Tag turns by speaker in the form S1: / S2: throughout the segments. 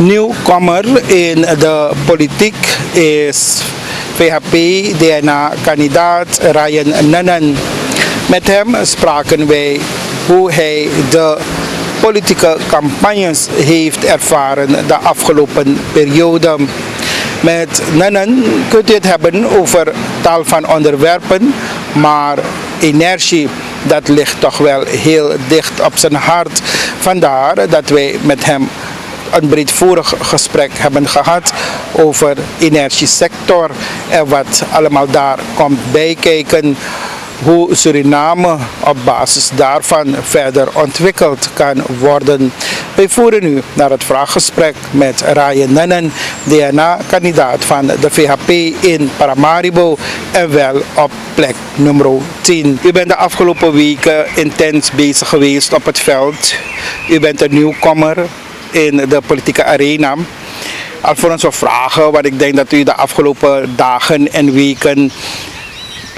S1: Nieuwkomer in de politiek is Vhp-DNA-kandidaat Nannan. Met hem spraken wij hoe hij de politieke campagnes heeft ervaren de afgelopen periode. Met Nannan kunt u het hebben over tal van onderwerpen, maar energie, dat ligt toch wel heel dicht op zijn hart. Vandaar dat wij met hem een breedvoerig gesprek hebben gehad over de energiesector en wat allemaal daar komt bijkijken. Hoe Suriname op basis daarvan verder ontwikkeld kan worden. Wij voeren nu naar het vraaggesprek met Nannan, DNA-kandidaat van de VHP in Paramaribo en wel op plek nummer 10. U bent de afgelopen weken intens bezig geweest op het veld. U bent een nieuwkomer in de politieke arena. Alvorens we vragen, wat ik denk dat u de afgelopen dagen en weken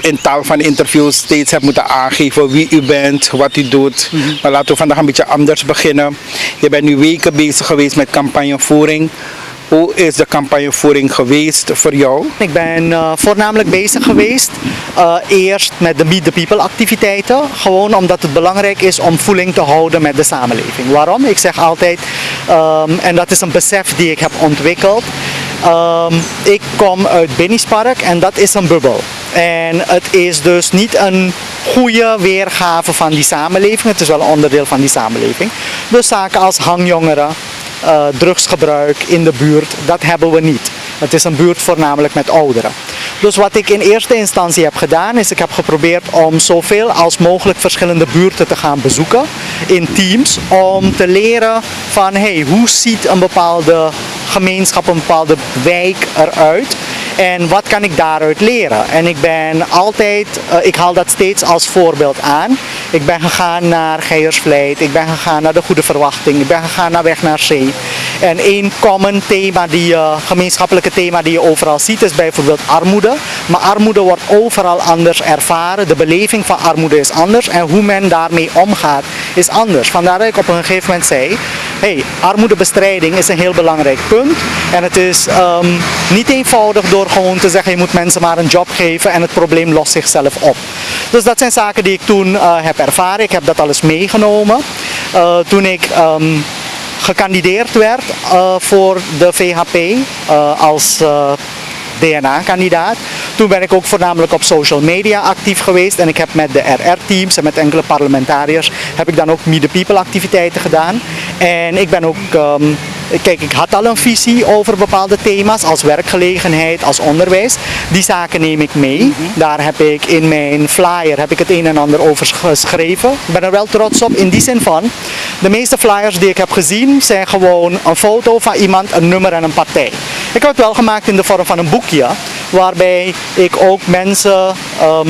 S1: in tal van interviews steeds hebt moeten aangeven wie u bent, wat u doet. Maar laten we vandaag een beetje anders beginnen. Je bent nu weken bezig geweest met campagnevoering. Hoe is de campagnevoering geweest voor jou?
S2: Ik ben voornamelijk bezig geweest eerst met de Meet the People activiteiten. Gewoon omdat het belangrijk is om voeling te houden met de samenleving. Waarom? Ik zeg altijd, en dat is een besef die ik heb ontwikkeld. Ik kom uit Bennispark en dat is een bubbel. En het is dus niet een goede weergave van die samenleving. Het is wel een onderdeel van die samenleving. Dus zaken als hangjongeren, drugsgebruik in de buurt, dat hebben we niet. Het is een buurt voornamelijk met ouderen. Dus wat ik in eerste instantie heb gedaan is, ik heb geprobeerd om zoveel als mogelijk verschillende buurten te gaan bezoeken in teams. Om te leren van, hey, hoe ziet een bepaalde gemeenschap, een bepaalde wijk eruit? En wat kan ik daaruit leren? En ik ben altijd, ik haal dat steeds als voorbeeld aan. Ik ben gegaan naar Geiersvleit, ik ben gegaan naar de Goede Verwachting, ik ben gegaan naar Weg naar Zee. En één common thema, gemeenschappelijke thema die je overal ziet, is bijvoorbeeld armoede. Maar armoede wordt overal anders ervaren. De beleving van armoede is anders en hoe men daarmee omgaat is anders. Vandaar dat ik op een gegeven moment zei, hey, armoedebestrijding is een heel belangrijk punt. En het is niet eenvoudig door gewoon te zeggen, je moet mensen maar een job geven en het probleem lost zichzelf op. Dus dat zijn zaken die ik toen heb ervaren. Ik heb dat alles meegenomen. Toen ik gekandideerd werd voor de VHP als DNA-kandidaat. Toen ben ik ook voornamelijk op social media actief geweest en ik heb met de RR-teams en met enkele parlementariërs heb ik dan ook Meet the People activiteiten gedaan. En ik ben ook, kijk, ik had al een visie over bepaalde thema's als werkgelegenheid, als onderwijs. Die zaken neem ik mee. Daar heb ik in mijn flyer heb ik het een en ander over geschreven. Ik ben er wel trots op in die zin van, de meeste flyers die ik heb gezien zijn gewoon een foto van iemand, een nummer en een partij. Ik heb het wel gemaakt in de vorm van een boekje, waarbij ik ook mensen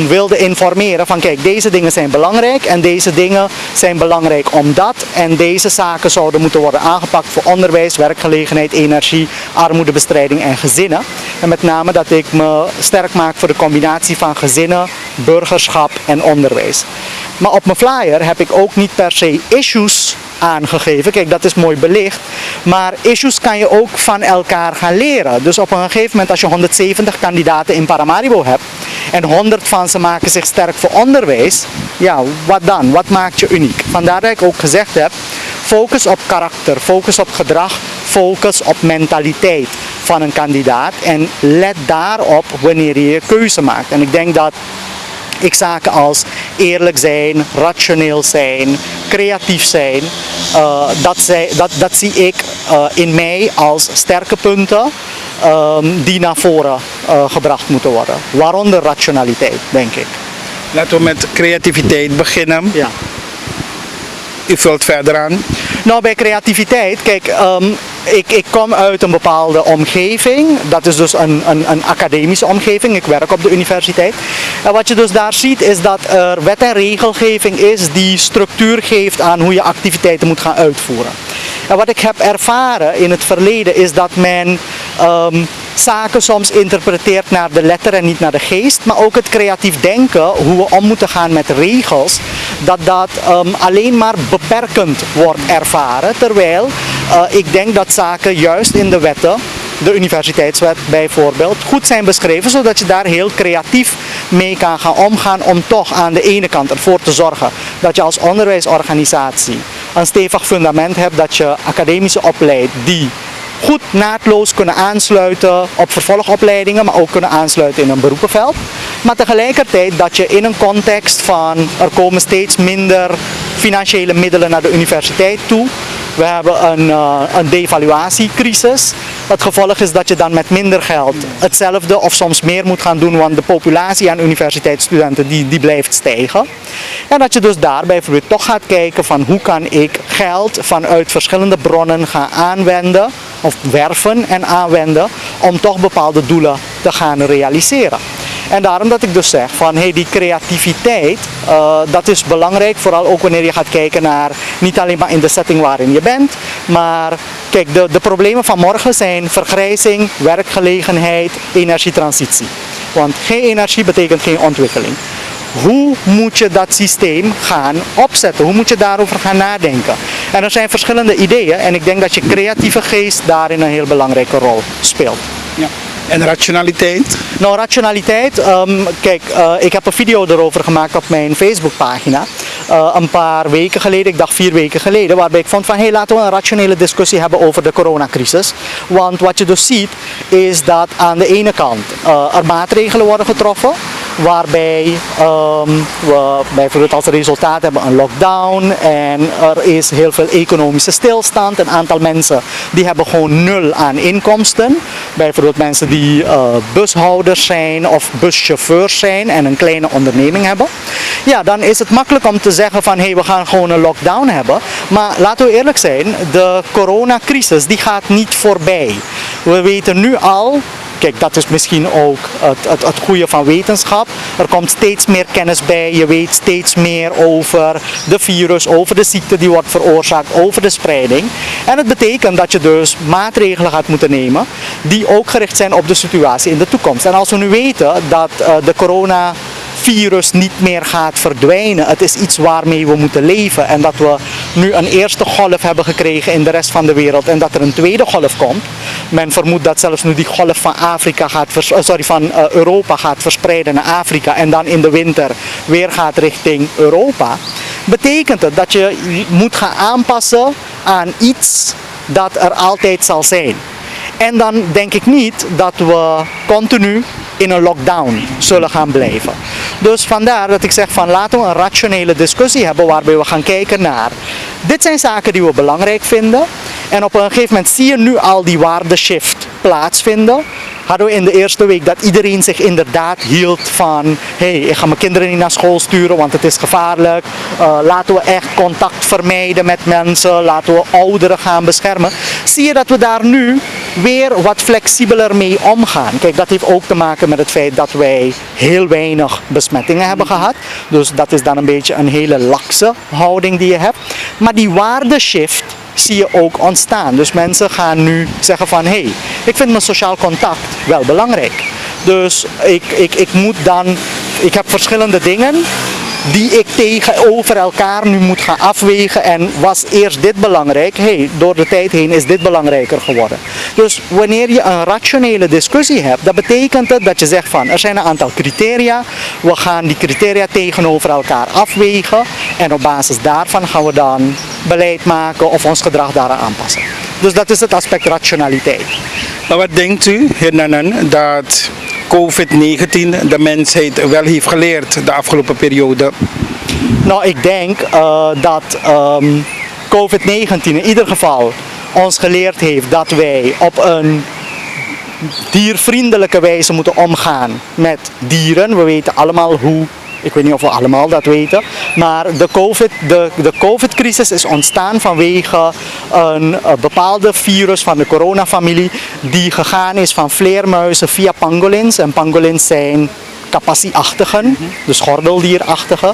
S2: wilde informeren van, kijk, deze dingen zijn belangrijk en deze dingen zijn belangrijk omdat en deze zaken zouden moeten worden aangepakt voor onderwijs, werkgelegenheid, energie, armoedebestrijding en gezinnen. En met name dat ik me sterk maak voor de combinatie van gezinnen, burgerschap en onderwijs. Maar op mijn flyer heb ik ook niet per se issues aangegeven. Kijk, dat is mooi belicht. Maar issues kan je ook van elkaar gaan leren. Dus op een gegeven moment als je 170 kandidaten in Paramaribo hebt en 100 van ze maken zich sterk voor onderwijs, ja, wat dan? Wat maakt je uniek? Vandaar dat ik ook gezegd heb, focus op karakter, focus op gedrag, focus op mentaliteit van een kandidaat en let daarop wanneer je je keuze maakt. En ik denk dat ik zaken als eerlijk zijn, rationeel zijn, creatief zijn, dat zie ik in mij als sterke punten die naar voren gebracht moeten worden. Waaronder rationaliteit, denk ik.
S1: Laten we met creativiteit beginnen.
S2: Ja.
S1: U vult verder aan.
S2: Nou, bij creativiteit, kijk, ik kom uit een bepaalde omgeving. Dat is dus een academische omgeving. Ik werk op de universiteit. En wat je dus daar ziet is dat er wet en regelgeving is die structuur geeft aan hoe je activiteiten moet gaan uitvoeren. En wat ik heb ervaren in het verleden is dat men zaken soms interpreteert naar de letter en niet naar de geest. Maar ook het creatief denken, hoe we om moeten gaan met regels, dat alleen maar beperkend wordt ervaren. Terwijl ik denk dat zaken juist in de wetten, de universiteitswet bijvoorbeeld, goed zijn beschreven, zodat je daar heel creatief mee kan gaan omgaan om toch aan de ene kant ervoor te zorgen dat je als onderwijsorganisatie een stevig fundament hebt, dat je academische opleidt die goed naadloos kunnen aansluiten op vervolgopleidingen, maar ook kunnen aansluiten in een beroepenveld. Maar tegelijkertijd dat je in een context van er komen steeds minder financiële middelen naar de universiteit toe. We hebben een devaluatiecrisis. Het gevolg is dat je dan met minder geld hetzelfde of soms meer moet gaan doen, want de populatie aan universiteitsstudenten die blijft stijgen. En dat je dus daarbij bijvoorbeeld toch gaat kijken van hoe kan ik geld vanuit verschillende bronnen gaan aanwenden of werven en aanwenden om toch bepaalde doelen te gaan realiseren. En daarom dat ik dus zeg van hey, die creativiteit, dat is belangrijk, vooral ook wanneer je gaat kijken naar niet alleen maar in de setting waarin je bent, maar kijk, de problemen van morgen zijn vergrijzing, werkgelegenheid, energietransitie. Want geen energie betekent geen ontwikkeling. Hoe moet je dat systeem gaan opzetten? Hoe moet je daarover gaan nadenken? En er zijn verschillende ideeën en ik denk dat je creatieve geest daarin een heel belangrijke rol speelt.
S1: Ja. En rationaliteit?
S2: Nou, rationaliteit, kijk, ik heb een video erover gemaakt op mijn Facebookpagina. Een paar weken geleden, ik dacht 4 weken geleden, waarbij ik vond van hey, laten we een rationele discussie hebben over de coronacrisis. Want wat je dus ziet is dat aan de ene kant er maatregelen worden getroffen, waarbij we bijvoorbeeld als resultaat hebben een lockdown en er is heel veel economische stilstand. Een aantal mensen die hebben gewoon 0 aan inkomsten. Bijvoorbeeld mensen die bushouders zijn of buschauffeurs zijn en een kleine onderneming hebben. Ja, dan is het makkelijk om te zeggen van hey, we gaan gewoon een lockdown hebben. Maar laten we eerlijk zijn, de coronacrisis die gaat niet voorbij. We weten nu al. Kijk, dat is misschien ook het goede van wetenschap. Er komt steeds meer kennis bij. Je weet steeds meer over de virus, over de ziekte die wordt veroorzaakt, over de spreiding. En het betekent dat je dus maatregelen gaat moeten nemen die ook gericht zijn op de situatie in de toekomst. En als we nu weten dat de coronavirus niet meer gaat verdwijnen. Het is iets waarmee we moeten leven. En dat we nu een eerste golf hebben gekregen in de rest van de wereld. En dat er een tweede golf komt. Men vermoedt dat zelfs nu die golf van Europa gaat verspreiden naar Afrika. En dan in de winter weer gaat richting Europa. Betekent het dat je moet gaan aanpassen aan iets dat er altijd zal zijn. En dan denk ik niet dat we continu in een lockdown zullen gaan blijven. Dus vandaar dat ik zeg van laten we een rationele discussie hebben waarbij we gaan kijken naar dit zijn zaken die we belangrijk vinden. En op een gegeven moment zie je nu al die waardeshift plaatsvinden. Hadden we in de eerste week dat iedereen zich inderdaad hield van hey, ik ga mijn kinderen niet naar school sturen want het is gevaarlijk. Laten we echt contact vermijden met mensen. Laten we ouderen gaan beschermen. Zie je dat we daar nu weer wat flexibeler mee omgaan. Kijk, dat heeft ook te maken met het feit dat wij heel weinig besmettingen hebben gehad. Dus dat is dan een beetje een hele lakse houding die je hebt. Maar die waardeshift zie je ook ontstaan. Dus mensen gaan nu zeggen van hey, ik vind mijn sociaal contact wel belangrijk. Dus ik heb verschillende dingen die ik tegenover elkaar nu moet gaan afwegen. En was eerst dit belangrijk? Hey, door de tijd heen is dit belangrijker geworden. Dus wanneer je een rationele discussie hebt, dat betekent het dat je zegt van er zijn een aantal criteria. We gaan die criteria tegenover elkaar afwegen. En op basis daarvan gaan we dan beleid maken of ons gedrag daaraan aanpassen. Dus dat is het aspect rationaliteit.
S1: Maar wat denkt u, heer Nannan, dat COVID-19 de mensheid wel heeft geleerd de afgelopen periode?
S2: Nou, ik denk dat COVID-19 in ieder geval ons geleerd heeft dat wij op een diervriendelijke wijze moeten omgaan met dieren. We weten allemaal hoe. Ik weet niet of we allemaal dat weten, maar de COVID-crisis is ontstaan vanwege een bepaalde virus van de coronafamilie die gegaan is van vleermuizen via pangolins. En pangolins zijn capaciachtigen, dus gordeldierachtigen.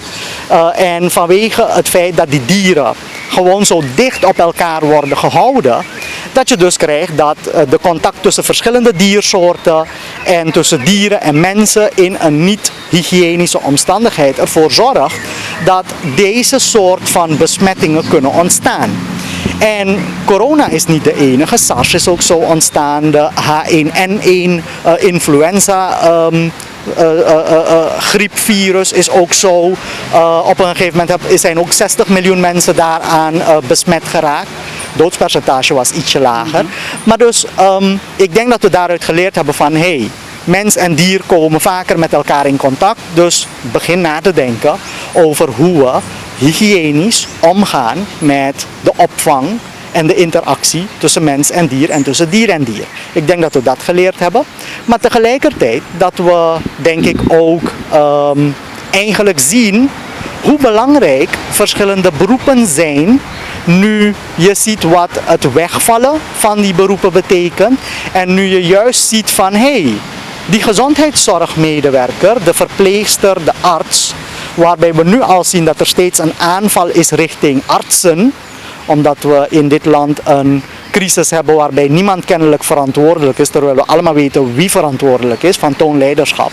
S2: En vanwege het feit dat die dieren gewoon zo dicht op elkaar worden gehouden, dat je dus krijgt dat de contact tussen verschillende diersoorten en tussen dieren en mensen in een niet-hygiënische omstandigheid ervoor zorgt dat deze soort van besmettingen kunnen ontstaan. En corona is niet de enige. SARS is ook zo ontstaan. De H1N1 influenza griepvirus is ook zo. Op een gegeven moment zijn ook 60 miljoen mensen daaraan besmet geraakt. Doodspercentage was ietsje lager. Maar dus ik denk dat we daaruit geleerd hebben van hey, mens en dier komen vaker met elkaar in contact. Dus begin na te denken over hoe we hygiënisch omgaan met de opvang en de interactie tussen mens en dier en tussen dier en dier. Ik denk dat we dat geleerd hebben. Maar tegelijkertijd dat we, denk ik, ook eigenlijk zien hoe belangrijk verschillende beroepen zijn. Nu je ziet wat het wegvallen van die beroepen betekent. En nu je juist ziet van hey, die gezondheidszorgmedewerker, de verpleegster, de arts, waarbij we nu al zien dat er steeds een aanval is richting artsen, omdat we in dit land een crisis hebben waarbij niemand kennelijk verantwoordelijk is, terwijl we allemaal weten wie verantwoordelijk is, van toon leiderschap.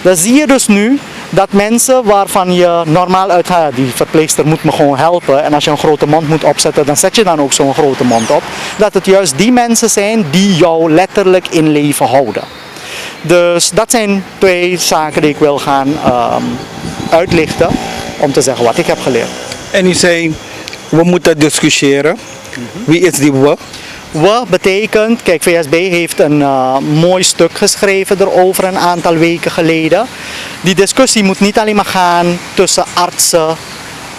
S2: Dan zie je dus nu dat mensen waarvan je normaal uitgaat, die verpleegster moet me gewoon helpen en als je een grote mond moet opzetten, dan zet je dan ook zo'n grote mond op, dat het juist die mensen zijn die jou letterlijk in leven houden. Dus dat zijn twee zaken die ik wil gaan uitlichten om te zeggen wat ik heb geleerd.
S1: En u zei, we moeten discussiëren. Wie is die we?
S2: We betekent, kijk, VSB heeft een mooi stuk geschreven erover een aantal weken geleden. Die discussie moet niet alleen maar gaan tussen artsen,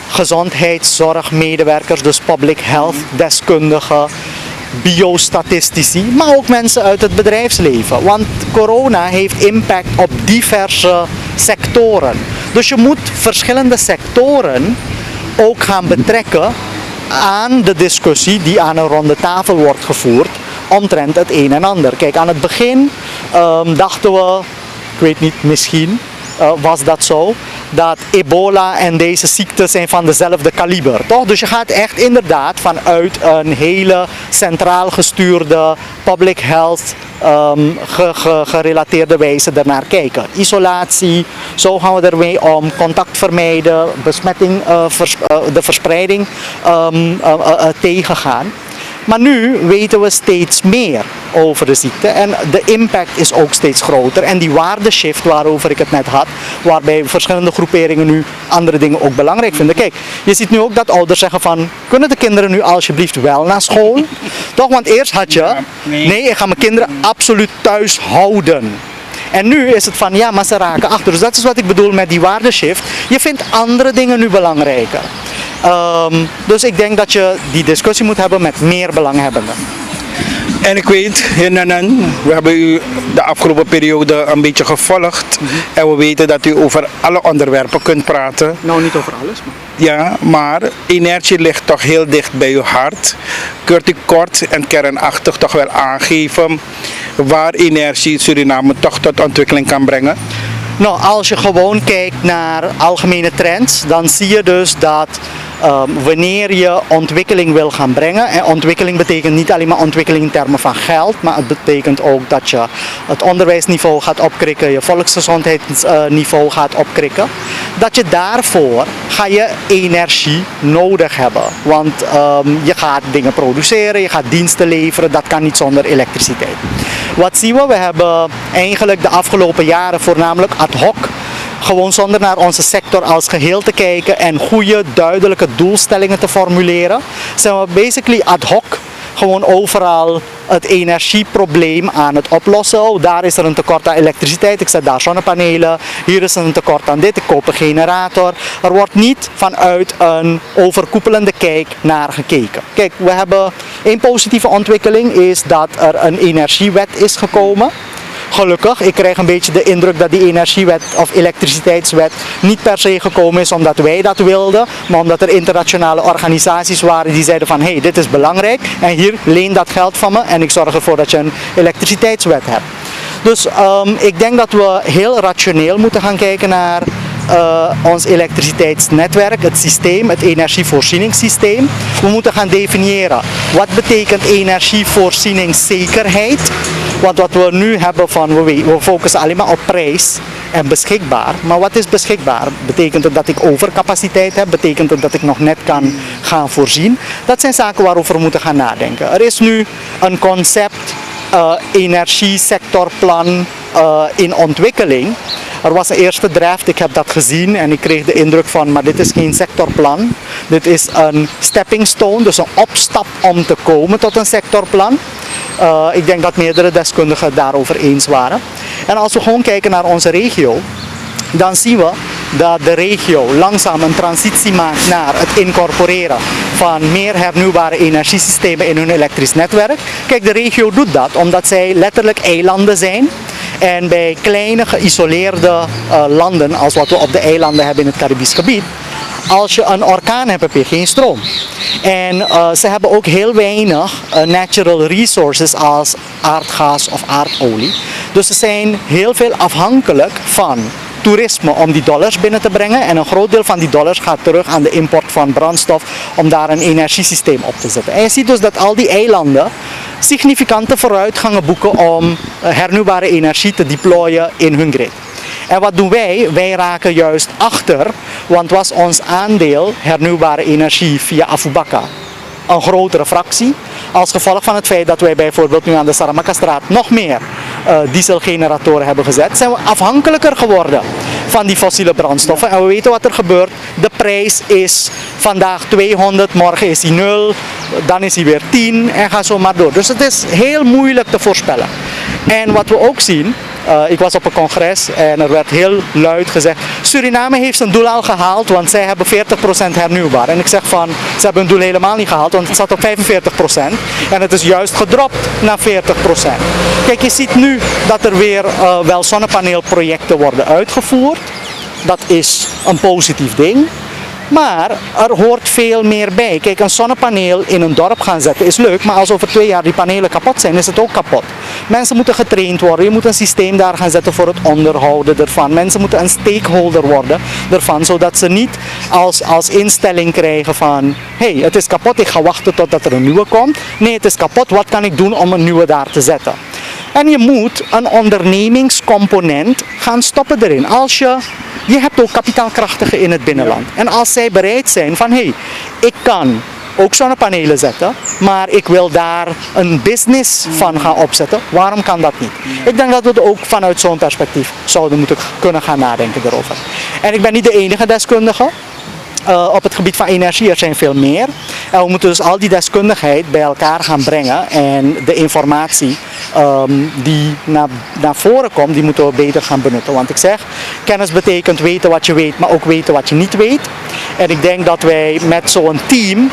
S2: gezondheidszorgmedewerkers, dus public health deskundigen, biostatistici, maar ook mensen uit het bedrijfsleven. Want corona heeft impact op diverse sectoren. Dus je moet verschillende sectoren ook gaan betrekken aan de discussie die aan een ronde tafel wordt gevoerd omtrent het een en ander. Kijk, aan het begin dachten we, ik weet niet, misschien was dat zo, dat ebola en deze ziekten zijn van dezelfde kaliber, toch? Dus je gaat echt inderdaad vanuit een hele centraal gestuurde public health gerelateerde wijze ernaar kijken. Isolatie, zo gaan we ermee om, contact vermijden, besmetting, de verspreiding tegengaan. Maar nu weten we steeds meer over de ziekte en de impact is ook steeds groter. En die waardeshift waarover ik het net had, waarbij verschillende groeperingen nu andere dingen ook belangrijk vinden. Kijk, je ziet nu ook dat ouders zeggen van, kunnen de kinderen nu alsjeblieft wel naar school? Toch, want eerst had je, nee, ik ga mijn kinderen absoluut thuis houden. En nu is het van, ja, maar ze raken achter. Dus dat is wat ik bedoel met die waardeshift. Je vindt andere dingen nu belangrijker. Dus ik denk dat je die discussie moet hebben met meer belanghebbenden.
S1: En ik weet, heer Nannan, we hebben u de afgelopen periode een beetje gevolgd. En we weten dat u over alle onderwerpen kunt praten.
S2: Nou, niet over alles, maar...
S1: Ja, maar energie ligt toch heel dicht bij uw hart. Kunt u kort en kernachtig toch wel aangeven waar energie Suriname toch tot ontwikkeling kan brengen?
S2: Nou, als je gewoon kijkt naar algemene trends, dan zie je dus dat wanneer je ontwikkeling wil gaan brengen, en ontwikkeling betekent niet alleen maar ontwikkeling in termen van geld, maar het betekent ook dat je het onderwijsniveau gaat opkrikken, je volksgezondheidsniveau gaat opkrikken, dat je daarvoor ga je energie nodig hebben. Want je gaat dingen produceren, je gaat diensten leveren, dat kan niet zonder elektriciteit. Wat zien we? We hebben eigenlijk de afgelopen jaren voornamelijk ad hoc, gewoon zonder naar onze sector als geheel te kijken en goede, duidelijke doelstellingen te formuleren, zijn we basically ad hoc gewoon overal het energieprobleem aan het oplossen. Oh, daar is er een tekort aan elektriciteit, ik zet daar zonnepanelen, hier is er een tekort aan dit, ik koop een generator. Er wordt niet vanuit een overkoepelende kijk naar gekeken. Kijk, we hebben één positieve ontwikkeling is dat er een energiewet is gekomen. Gelukkig, ik krijg een beetje de indruk dat die energiewet of elektriciteitswet niet per se gekomen is omdat wij dat wilden, maar omdat er internationale organisaties waren die zeiden van hey, dit is belangrijk en hier leen dat geld van me en ik zorg ervoor dat je een elektriciteitswet hebt. Dus ik denk dat we heel rationeel moeten gaan kijken naar ons elektriciteitsnetwerk, het systeem, het energievoorzieningssysteem. We moeten gaan definiëren wat betekent energievoorzieningszekerheid. Want wat we nu hebben van, we focussen alleen maar op prijs en beschikbaar. Maar wat is beschikbaar? Betekent het dat ik overcapaciteit heb? Betekent het dat ik nog net kan gaan voorzien? Dat zijn zaken waarover we moeten gaan nadenken. Er is nu een concept, energiesectorplan in ontwikkeling. Er was een eerste draft, ik heb dat gezien en ik kreeg de indruk van, maar dit is geen sectorplan. Dit is een stepping stone, dus een opstap om te komen tot een sectorplan. Ik denk dat meerdere deskundigen het daarover eens waren. En als we gewoon kijken naar onze regio, dan zien we dat de regio langzaam een transitie maakt naar het incorporeren van meer hernieuwbare energiesystemen in hun elektrisch netwerk. Kijk, de regio doet dat omdat zij letterlijk eilanden zijn. En bij kleine geïsoleerde landen, als wat we op de eilanden hebben in het Caribisch gebied, als je een orkaan hebt, heb je geen stroom. En ze hebben ook heel weinig natural resources als aardgas of aardolie. Dus ze zijn heel veel afhankelijk van toerisme om die dollars binnen te brengen. En een groot deel van die dollars gaat terug aan de import van brandstof om daar een energiesysteem op te zetten. En je ziet dus dat al die eilanden significante vooruitgangen boeken om hernieuwbare energie te deployen in hun grid. En wat doen wij? Wij raken juist achter, want was ons aandeel hernieuwbare energie via Afubaka een grotere fractie. Als gevolg van het feit dat wij bijvoorbeeld nu aan de Saramaka-straat nog meer dieselgeneratoren hebben gezet, zijn we afhankelijker geworden van die fossiele brandstoffen. En we weten wat er gebeurt. De prijs is vandaag 200, morgen is hij 0, dan is hij weer 10 en ga zo maar door. Dus het is heel moeilijk te voorspellen. En wat we ook zien, ik was op een congres en er werd heel luid gezegd, Suriname heeft zijn doel al gehaald, want zij hebben 40% hernieuwbaar. En ik zeg van, ze hebben hun doel helemaal niet gehaald, want het zat op 45%. En het is juist gedropt naar 40%. Kijk, je ziet nu dat er weer wel zonnepaneelprojecten worden uitgevoerd. Dat is een positief ding. Maar er hoort veel meer bij. Kijk, een zonnepaneel in een dorp gaan zetten is leuk, maar als over 2 jaar die panelen kapot zijn, is het ook kapot. Mensen moeten getraind worden, je moet een systeem daar gaan zetten voor het onderhouden ervan. Mensen moeten een stakeholder worden ervan, zodat ze niet als instelling krijgen van, hey, het is kapot, ik ga wachten totdat er een nieuwe komt. Nee, het is kapot, wat kan ik doen om een nieuwe daar te zetten? En je moet een ondernemingscomponent gaan stoppen erin. Je hebt ook kapitaalkrachtigen in het binnenland. En als zij bereid zijn van, hey, ik kan ook zonnepanelen zetten, maar ik wil daar een business van gaan opzetten, waarom kan dat niet? Ik denk dat we er ook vanuit zo'n perspectief zouden moeten kunnen gaan nadenken erover. En ik ben niet de enige deskundige. Op het gebied van energie, er zijn veel meer. En we moeten dus al die deskundigheid bij elkaar gaan brengen en de informatie die naar voren komt, die moeten we beter gaan benutten. Want ik zeg, kennis betekent weten wat je weet, maar ook weten wat je niet weet. En ik denk dat wij met zo'n team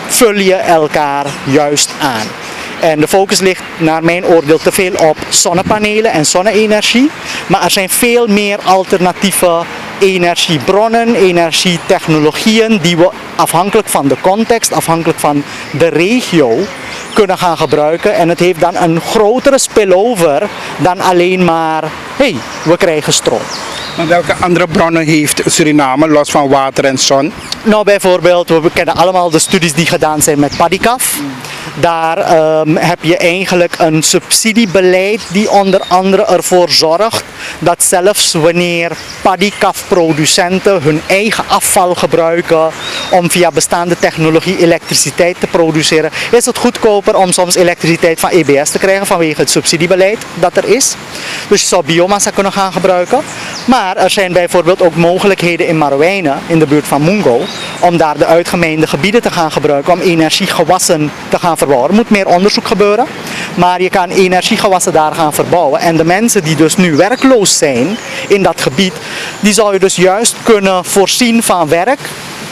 S2: vullen elkaar juist aan. En de focus ligt naar mijn oordeel te veel op zonnepanelen en zonne-energie. Maar er zijn veel meer alternatieve energiebronnen, energietechnologieën die we afhankelijk van de context, afhankelijk van de regio kunnen gaan gebruiken. En het heeft dan een grotere spillover dan alleen maar, hey, we krijgen stroom.
S1: Maar welke andere bronnen heeft Suriname, los van water en zon?
S2: Nou, bijvoorbeeld, we kennen allemaal de studies die gedaan zijn met padikaf. Daar heb je eigenlijk een subsidiebeleid die onder andere ervoor zorgt dat zelfs wanneer padikafproducenten hun eigen afval gebruiken om via bestaande technologie elektriciteit te produceren, is het goedkoper om soms elektriciteit van EBS te krijgen vanwege het subsidiebeleid dat er is. Dus je zou biomassa kunnen gaan gebruiken. Maar er zijn bijvoorbeeld ook mogelijkheden in Marowijnen, in de buurt van Mungo, om daar de uitgemeende gebieden te gaan gebruiken om energiegewassen te gaan verbouwen. Er moet meer onderzoek gebeuren, maar je kan energiegewassen daar gaan verbouwen. En de mensen die dus nu werkloos zijn in dat gebied, die zou je dus juist kunnen voorzien van werk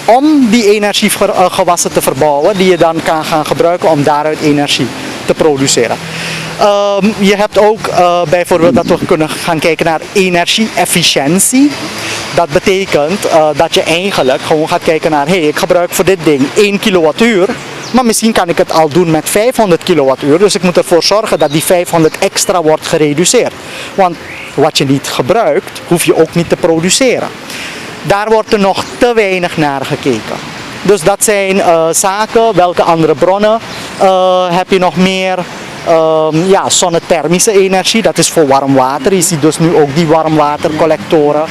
S2: om die energiegewassen te verbouwen, die je dan kan gaan gebruiken om daaruit energie te produceren. Je hebt ook bijvoorbeeld dat we kunnen gaan kijken naar energie-efficiëntie. Dat betekent dat je eigenlijk gewoon gaat kijken naar, hey, ik gebruik voor dit ding 1 kilowattuur, maar misschien kan ik het al doen met 500 kilowattuur. Dus ik moet ervoor zorgen dat die 500 extra wordt gereduceerd. Want wat je niet gebruikt, hoef je ook niet te produceren. Daar wordt er nog te weinig naar gekeken. Dus dat zijn zaken. Welke andere bronnen heb je nog meer? zonnethermische energie, dat is voor warm water. Je ziet dus nu ook die warmwatercollectoren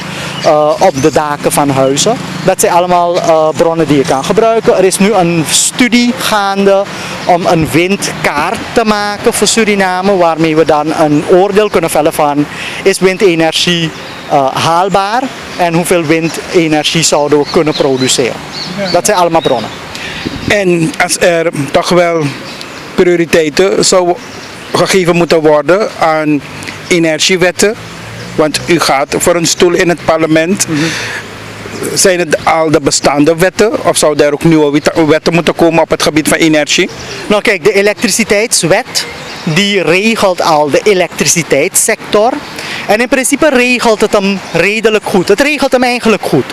S2: op de daken van huizen. Dat zijn allemaal bronnen die je kan gebruiken. Er is nu een studie gaande om een windkaart te maken voor Suriname, waarmee we dan een oordeel kunnen vellen van, is windenergie haalbaar en hoeveel windenergie zouden we kunnen produceren. Dat zijn allemaal bronnen.
S1: En als er toch wel prioriteiten zou gegeven moeten worden aan energiewetten, want u gaat voor een stoel in het parlement. Zijn het al de bestaande wetten of zou er ook nieuwe wetten moeten komen op het gebied van energie?
S2: Nou kijk, de elektriciteitswet die regelt al de elektriciteitssector. En in principe regelt het hem redelijk goed. Het regelt hem eigenlijk goed.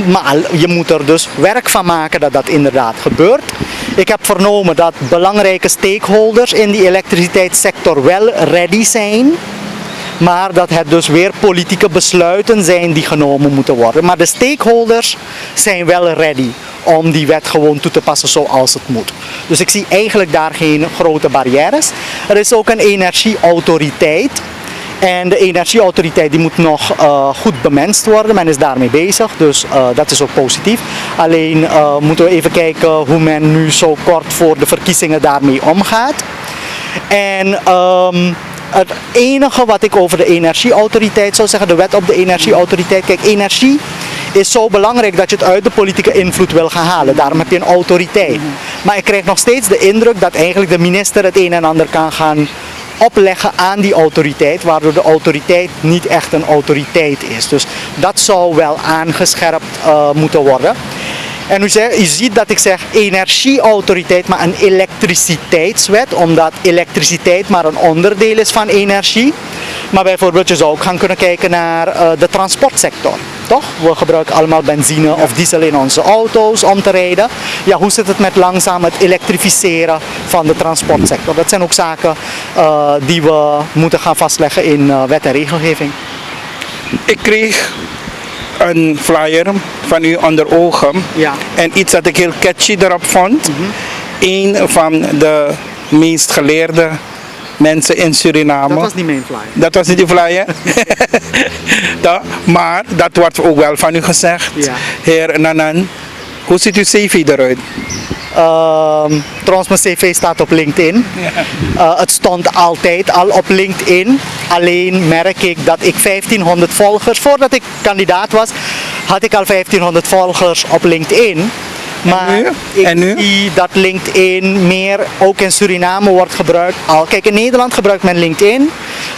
S2: Maar je moet er dus werk van maken dat dat inderdaad gebeurt. Ik heb vernomen dat belangrijke stakeholders in die elektriciteitssector wel ready zijn. Maar dat het dus weer politieke besluiten zijn die genomen moeten worden. Maar de stakeholders zijn wel ready om die wet gewoon toe te passen zoals het moet. Dus ik zie eigenlijk daar geen grote barrières. Er is ook een energieautoriteit. En de energieautoriteit die moet nog goed bemenst worden. Men is daarmee bezig, dus dat is ook positief. Alleen moeten we even kijken hoe men nu zo kort voor de verkiezingen daarmee omgaat. En het enige wat ik over de energieautoriteit zou zeggen, de wet op de energieautoriteit. Kijk, energie is zo belangrijk dat je het uit de politieke invloed wil gaan halen. Daarom heb je een autoriteit. Maar ik krijg nog steeds de indruk dat eigenlijk de minister het een en ander kan gaan opleggen aan die autoriteit, waardoor de autoriteit niet echt een autoriteit is. Dus dat zou wel aangescherpt moeten worden. En u ziet dat ik zeg energieautoriteit, maar een elektriciteitswet, omdat elektriciteit maar een onderdeel is van energie. Maar bijvoorbeeld je zou ook gaan kunnen kijken naar de transportsector. Toch? We gebruiken allemaal benzine of diesel in onze auto's om te rijden. Ja, hoe zit het met langzaam het elektrificeren van de transportsector? Dat zijn ook zaken die we moeten gaan vastleggen in wet en regelgeving.
S1: Ik kreeg een flyer van u onder ogen.
S2: Ja.
S1: En iets dat ik heel catchy erop vond. Een van de meest geleerde mensen in Suriname.
S2: Dat was niet mijn flyer.
S1: Dat was niet die flyer? Maar dat wordt ook wel van u gezegd.
S2: Ja.
S1: Heer Nannan, hoe ziet uw cv eruit?
S2: Trouwens, mijn cv staat op LinkedIn. Het stond altijd al op LinkedIn. Alleen merk ik dat ik 1500 volgers, voordat ik kandidaat was, had ik al 1500 volgers op LinkedIn. Maar ik zie dat LinkedIn meer ook in Suriname wordt gebruikt. Kijk, in Nederland gebruikt men LinkedIn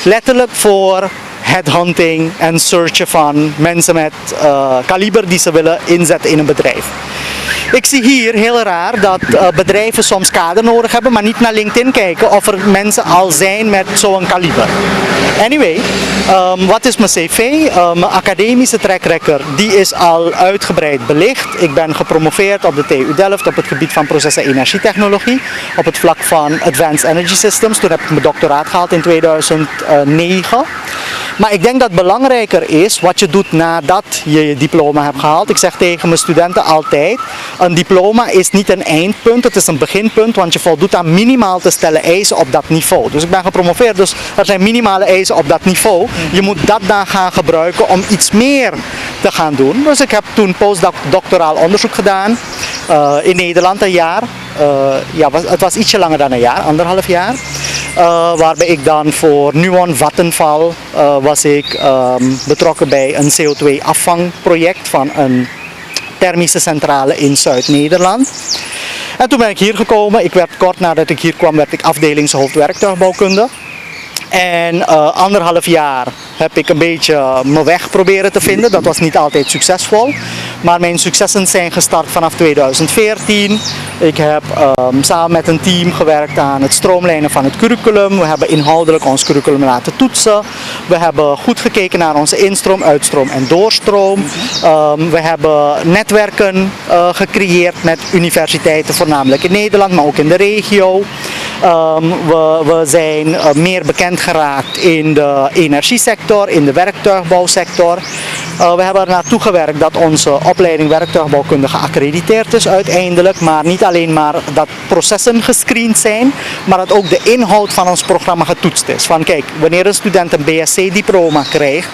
S2: letterlijk voor headhunting en searchen van mensen met kaliber die ze willen inzetten in een bedrijf. Ik zie hier heel raar dat bedrijven soms kader nodig hebben, maar niet naar LinkedIn kijken of er mensen al zijn met zo'n kaliber. Anyway, wat is mijn cv? Mijn academische track record die is al uitgebreid belicht. Ik ben gepromoveerd op de TU Delft op het gebied van proces- en energietechnologie. Op het vlak van Advanced Energy Systems. Toen heb ik mijn doctoraat gehaald in 2009. Maar ik denk dat het belangrijker is wat je doet nadat je je diploma hebt gehaald. Ik zeg tegen mijn studenten altijd, een diploma is niet een eindpunt, het is een beginpunt, want je voldoet aan minimaal te stellen eisen op dat niveau. Dus ik ben gepromoveerd, dus er zijn minimale eisen op dat niveau. Je moet dat dan gaan gebruiken om iets meer te gaan doen. Dus ik heb toen postdoctoraal onderzoek gedaan in Nederland een jaar. Het was ietsje langer dan een jaar, 1,5 jaar. Waarbij ik dan voor Nuon Vattenfall was ik betrokken bij een CO2-afvangproject van een thermische centrale in Zuid-Nederland. En toen ben ik hier gekomen. Ik werd kort nadat ik hier kwam, werd ik afdelingshoofd werktuigbouwkunde. En 1,5 jaar heb ik een beetje mijn weg proberen te vinden. Dat was niet altijd succesvol. Maar mijn successen zijn gestart vanaf 2014. Ik heb samen met een team gewerkt aan het stroomlijnen van het curriculum. We hebben inhoudelijk ons curriculum laten toetsen. We hebben goed gekeken naar onze instroom, uitstroom en doorstroom. We hebben netwerken gecreëerd met universiteiten, voornamelijk in Nederland, maar ook in de regio. We zijn meer bekend geraakt in de energiesector, in de werktuigbouwsector. We hebben er naartoe gewerkt dat onze opleiding werktuigbouwkunde geaccrediteerd is uiteindelijk. Maar niet alleen maar dat processen gescreend zijn, maar dat ook de inhoud van ons programma getoetst is. Van kijk, wanneer een student een BSc-diploma krijgt,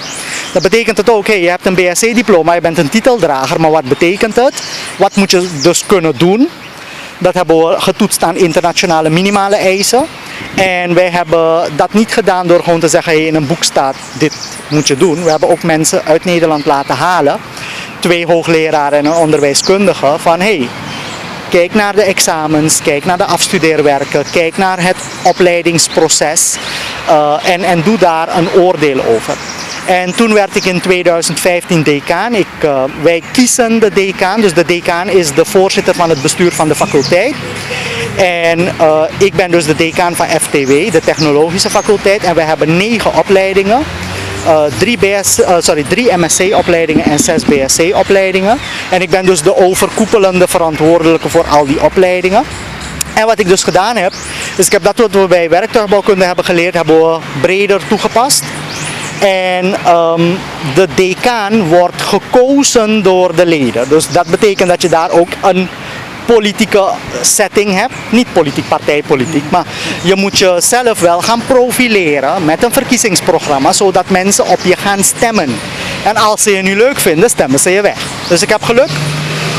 S2: dan betekent het ook, je hebt een BSc-diploma, je bent een titeldrager, maar wat betekent het? Wat moet je dus kunnen doen? Dat hebben we getoetst aan internationale minimale eisen. En wij hebben dat niet gedaan door gewoon te zeggen, in een boek staat, dit moet je doen. We hebben ook mensen uit Nederland laten halen, 2 hoogleraren en een onderwijskundige, van kijk naar de examens, kijk naar de afstudeerwerken, kijk naar het opleidingsproces en doe daar een oordeel over. En toen werd ik in 2015 decaan. Wij kiezen de decaan, dus de decaan is de voorzitter van het bestuur van de faculteit. En ik ben dus de decaan van FTW, de technologische faculteit. En we hebben 9 opleidingen, 3 MSc-opleidingen en 6 BSc-opleidingen. En ik ben dus de overkoepelende verantwoordelijke voor al die opleidingen. En wat ik dus gedaan heb, is ik heb dat wat we bij werktuigbouwkunde hebben geleerd, hebben we breder toegepast. En de decaan wordt gekozen door de leden. Dus dat betekent dat je daar ook een politieke setting hebt. Niet politiek, partijpolitiek, maar je moet jezelf wel gaan profileren met een verkiezingsprogramma, zodat mensen op je gaan stemmen. En als ze je niet leuk vinden, stemmen ze je weg. Dus ik heb geluk.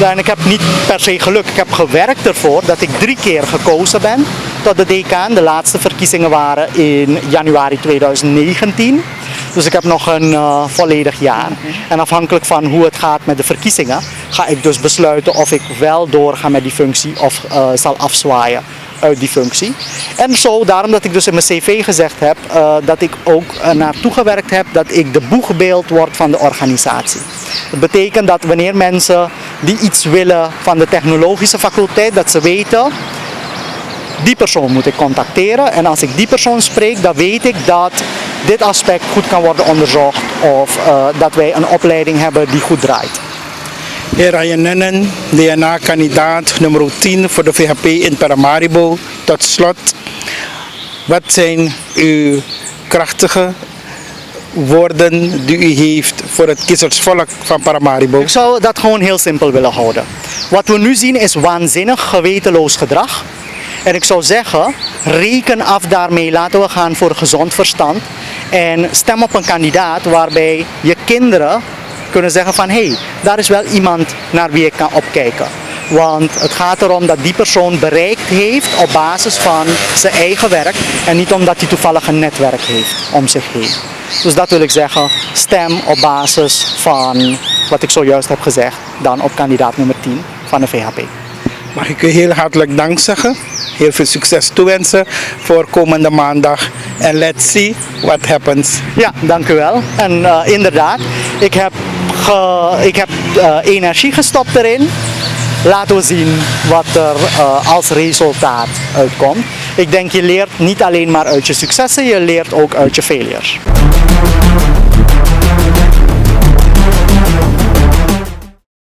S2: En ik heb niet per se geluk, ik heb gewerkt ervoor dat ik 3 keer gekozen ben tot de decaan. De laatste verkiezingen waren in januari 2019. Dus ik heb nog een volledig jaar. En afhankelijk van hoe het gaat met de verkiezingen, ga ik dus besluiten of ik wel doorga met die functie of zal afzwaaien uit die functie. En zo, daarom dat ik dus in mijn cv gezegd heb dat ik ook naartoe gewerkt heb dat ik de boegbeeld word van de organisatie. Dat betekent dat wanneer mensen die iets willen van de technologische faculteit, dat ze weten, die persoon moet ik contacteren. En als ik die persoon spreek, dan weet ik dat dit aspect goed kan worden onderzocht of dat wij een opleiding hebben die goed draait.
S1: Heer Nannan, DNA-kandidaat nummer 10 voor de Vhp in Paramaribo. Tot slot, wat zijn uw krachtige woorden die u heeft voor het kiezersvolk van Paramaribo?
S2: Ik zou dat gewoon heel simpel willen houden. Wat we nu zien is waanzinnig gewetenloos gedrag. En ik zou zeggen, reken af daarmee, laten we gaan voor gezond verstand. En stem op een kandidaat waarbij je kinderen kunnen zeggen van daar is wel iemand naar wie ik kan opkijken. Want het gaat erom dat die persoon bereikt heeft op basis van zijn eigen werk en niet omdat hij toevallig een netwerk heeft om zich heen. Dus dat wil ik zeggen, stem op basis van wat ik zojuist heb gezegd, dan op kandidaat nummer 10 van de Vhp.
S1: Mag ik u heel hartelijk dank zeggen, heel veel succes toewensen voor komende maandag en let's see what happens.
S2: Ja, dank u wel. En inderdaad, ik heb energie gestopt erin. Laten we zien wat er als resultaat uitkomt. Ik denk je leert niet alleen maar uit je successen, je leert ook uit je failures.